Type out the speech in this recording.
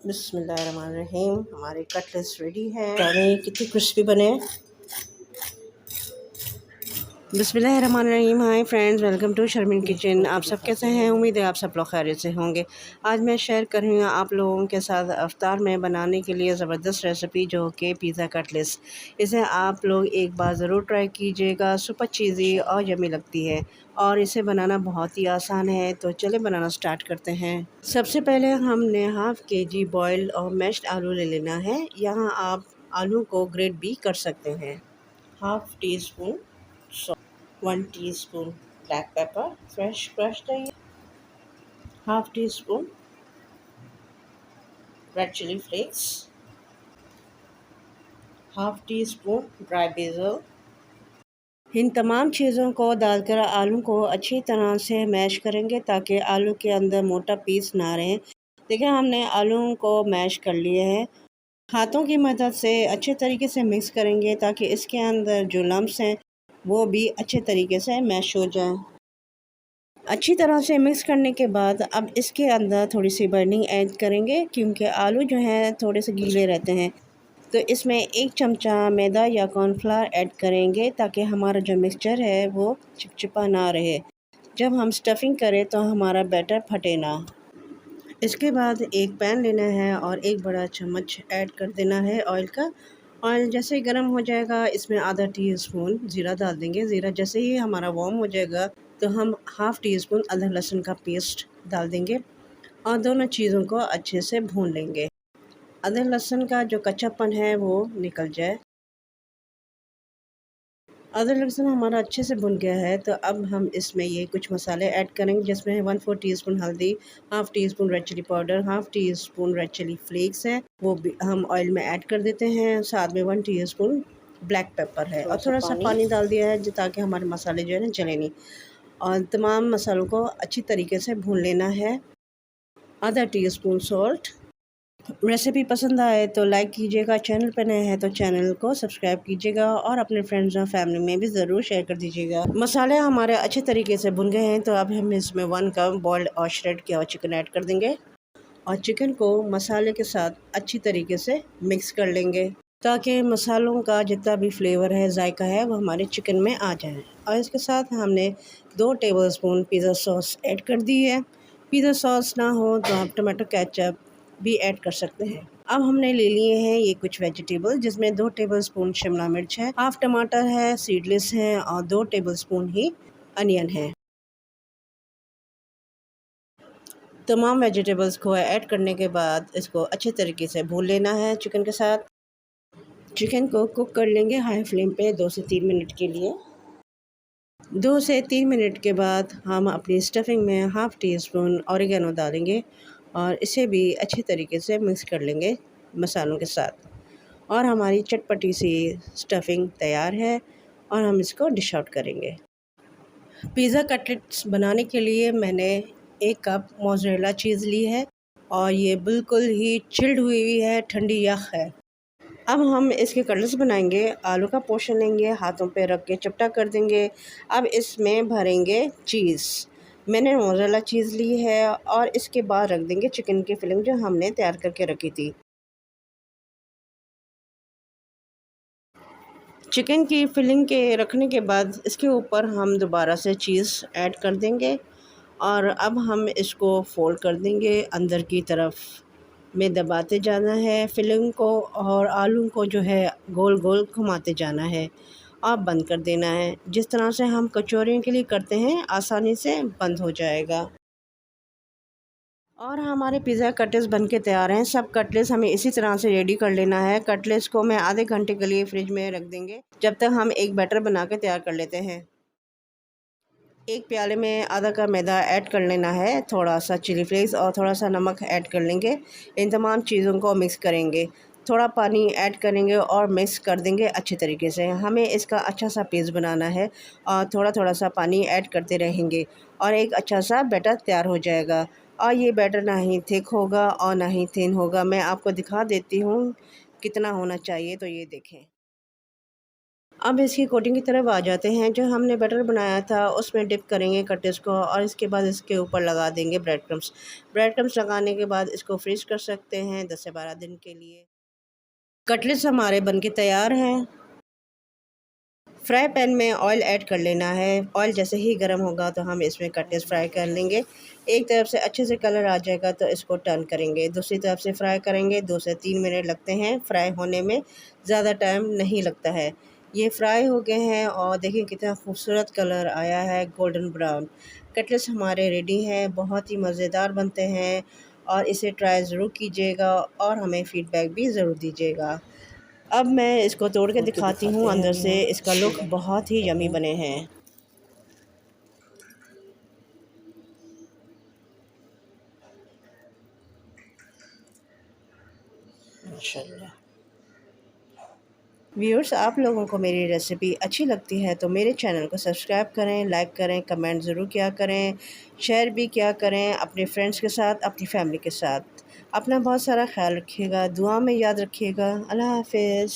बिस्मिल्लाहिर्रहमानिर्रहीम। हमारे cutlets ready हैं। जाने कितने क्रिस्पी बने हैं। बिस्मिल्लाहिर्रहमानिर्रहीम। Hi friends, welcome to Sharmeen kitchen. आप सब कैसे हैं? उम्मीद है आप सब लोग खैरियत से होंगे। आज मैं शेयर कर रही हूँ आप लोगों के साथ अफ्तार में बनाने के लिए ज़बरदस्त रेसिपी, जो कि पिज़्ज़ा कटलेट्स। इसे आप लोग एक बार ज़रूर ट्राई कीजिएगा। सुपर चीज़ी और यम्मी लगती है और इसे बनाना बहुत ही आसान है। तो चले बनाना स्टार्ट करते हैं। सबसे पहले हमने हाफ़ केजी बॉयल्ड और मैश्ड आलू ले लेना है। यहाँ आप आलू को ग्रेट भी कर सकते हैं। Half tea spoon 1 teaspoon black pepper, fresh crushed onion, half teaspoon red chili flakes, half teaspoon dry basil। इन तमाम चीज़ों को डालकर आलू को अच्छी तरह से मैश करेंगे ताकि आलू के अंदर मोटा पीस ना रहे। देखिए, हमने आलू को मैश कर लिए हैं। हाथों की मदद से अच्छे तरीके से मिक्स करेंगे ताकि इसके अंदर जो लम्स हैं वो भी अच्छे तरीके से मैश हो जाएं। अच्छी तरह से मिक्स करने के बाद अब इसके अंदर थोड़ी सी बर्निंग ऐड करेंगे, क्योंकि आलू जो हैं थोड़े से गीले रहते हैं। तो इसमें 1 चमचा मैदा या कॉर्नफ्लावर ऐड करेंगे ताकि हमारा जो मिक्सचर है वो चिपचिपा ना रहे। जब हम स्टफिंग करें तो हमारा बैटर फटे ना। इसके बाद एक पैन लेना है और एक बड़ा चम्मच ऐड कर देना है ऑयल का। ऑयल जैसे ही गर्म हो जाएगा, इसमें आधा टी स्पून ज़ीरा डाल देंगे। ज़ीरा जैसे ही हमारा वार्म हो जाएगा तो हम हाफ़ टी स्पून अदरक लहसुन का पेस्ट डाल देंगे और दोनों चीज़ों को अच्छे से भून लेंगे। अदरक लहसुन का जो कच्चापन है वो निकल जाए। अदरक लहसुन हमारा अच्छे से भुन गया है, तो अब हम इसमें ये कुछ मसाले ऐड करेंगे, जिसमें 1/4 टीस्पून हल्दी, half teaspoon red chilli powder, half teaspoon red chilli flakes है, वो भी हम ऑयल में ऐड कर देते हैं। साथ में 1 टीस्पून ब्लैक पेपर है और थोड़ा सा पानी डाल दिया है ताकि हमारे मसाले जो है ना जले नहीं। और तमाम मसालों को अच्छी तरीके से भून लेना है। आधा टी स्पून सॉल्ट। रेसिपी पसंद आए तो लाइक कीजिएगा, चैनल पर नए हैं तो चैनल को सब्सक्राइब कीजिएगा और अपने फ्रेंड्स और फैमिली में भी ज़रूर शेयर कर दीजिएगा। मसाले हमारे अच्छे तरीके से भुन गए हैं, तो अब हम इसमें 1 कप बॉइल्ड और श्रेड किया हुआ चिकन ऐड कर देंगे और चिकन को मसाले के साथ अच्छी तरीके से मिक्स कर लेंगे ताकि मसालों का जितना भी फ्लेवर है, जायका है, वो हमारे चिकन में आ जाए। और इसके साथ हमने 2 टेबलस्पून पिज़्ज़ा सॉस ऐड कर दी है। पिज़्ज़ा सॉस ना हो तो आप टमाटो केचप भी ऐड कर सकते हैं। अब हमने ले लिए हैं ये कुछ वेजिटेबल, जिसमें 2 टेबलस्पून शिमला मिर्च है, हाफ टमाटर है, सीडलेस है और 2 टेबलस्पून ही अनियन है। तमाम वेजिटेबल्स को ऐड करने के बाद इसको अच्छे तरीके से भून लेना है चिकन के साथ। चिकन को कुक कर लेंगे हाई फ्लेम पे 2 से 3 मिनट के लिए। 2 से 3 मिनट के बाद हम अपनी स्टफिंग में हाफ़ टी स्पून ऑरिगेनो डालेंगे और इसे भी अच्छे तरीके से मिक्स कर लेंगे मसालों के साथ। और हमारी चटपटी सी स्टफिंग तैयार है और हम इसको डिश आउट करेंगे। पिज़्ज़ा कटलेट्स बनाने के लिए मैंने 1 कप मोज़रेला चीज़ ली है और ये बिल्कुल ही चिल्ड हुई है, ठंडी यख़ है। अब हम इसके कटलेट्स बनाएंगे। आलू का पोर्शन लेंगे, हाथों पे रख के चपटा कर देंगे। अब इसमें भरेंगे चीज़। मैंने मोज़रेला चीज़ ली है और इसके बाद रख देंगे चिकन की फिलिंग जो हमने तैयार करके रखी थी। चिकन की फिलिंग के रखने के बाद इसके ऊपर हम दोबारा से चीज़ ऐड कर देंगे और अब हम इसको फ़ोल्ड कर देंगे। अंदर की तरफ में दबाते जाना है फिलिंग को और आलू को जो है गोल गोल घुमाते जाना है और बंद कर देना है। जिस तरह से हम कचौरियों के लिए करते हैं, आसानी से बंद हो जाएगा। और हमारे पिज़्ज़ा कटलेट्स बन के तैयार हैं। सब कटलेट्स हमें इसी तरह से रेडी कर लेना है। कटलेट्स को मैं आधे घंटे के लिए फ्रिज में रख देंगे, जब तक हम एक बैटर बना के तैयार कर लेते हैं। एक प्याले में आधा कप मैदा ऐड कर लेना है, थोड़ा सा चिली फ्लेक्स और थोड़ा सा नमक ऐड कर लेंगे। इन तमाम चीज़ों को मिक्स करेंगे, थोड़ा पानी ऐड करेंगे और मिक्स कर देंगे अच्छे तरीके से। हमें इसका अच्छा सा पेस्ट बनाना है और थोड़ा थोड़ा सा पानी ऐड करते रहेंगे और एक अच्छा सा बैटर तैयार हो जाएगा। और ये बैटर ना ही थिक होगा और ना ही थिन होगा। मैं आपको दिखा देती हूँ कितना होना चाहिए, तो ये देखें। अब इसकी कोटिंग की तरफ आ जाते हैं। जो हमने बटर बनाया था उसमें डिप करेंगे कटलेट्स को और इसके बाद इसके ऊपर लगा देंगे ब्रेड क्रम्स। ब्रेड क्रम्स लगाने के बाद इसको फ्रीज़ कर सकते हैं 10 से 12 दिन के लिए। कटलेट्स हमारे बनके तैयार हैं। फ्राई पैन में ऑयल ऐड कर लेना है। ऑयल जैसे ही गर्म होगा तो हम इसमें कटलेट्स फ्राई कर लेंगे। एक तरफ से अच्छे से कलर आ जाएगा तो इसको टर्न करेंगे, दूसरी तरफ से फ्राई करेंगे। 2 से 3 मिनट लगते हैं फ्राई होने में, ज़्यादा टाइम नहीं लगता है। ये फ्राई हो गए हैं और देखिए कितना खूबसूरत कलर आया है, गोल्डन ब्राउन। कटलेट्स हमारे रेडी हैं, बहुत ही मज़ेदार बनते हैं और इसे ट्राई ज़रूर कीजिएगा और हमें फ़ीडबैक भी ज़रूर दीजिएगा। अब मैं इसको तोड़ के तोड़ के दिखाती दिखाते हूँ, हैं अंदर अभी से हम। इसका लुक बहुत ही यम्मी बने हैं। माशाल्लाह। व्यूअर्स, आप लोगों को मेरी रेसिपी अच्छी लगती है तो मेरे चैनल को सब्सक्राइब करें, लाइक करें, कमेंट ज़रूर किया करें, शेयर भी किया करें अपने फ्रेंड्स के साथ, अपनी फैमिली के साथ। अपना बहुत सारा ख्याल रखिएगा, दुआ में याद रखिएगा। अल्लाह हाफ़िज़।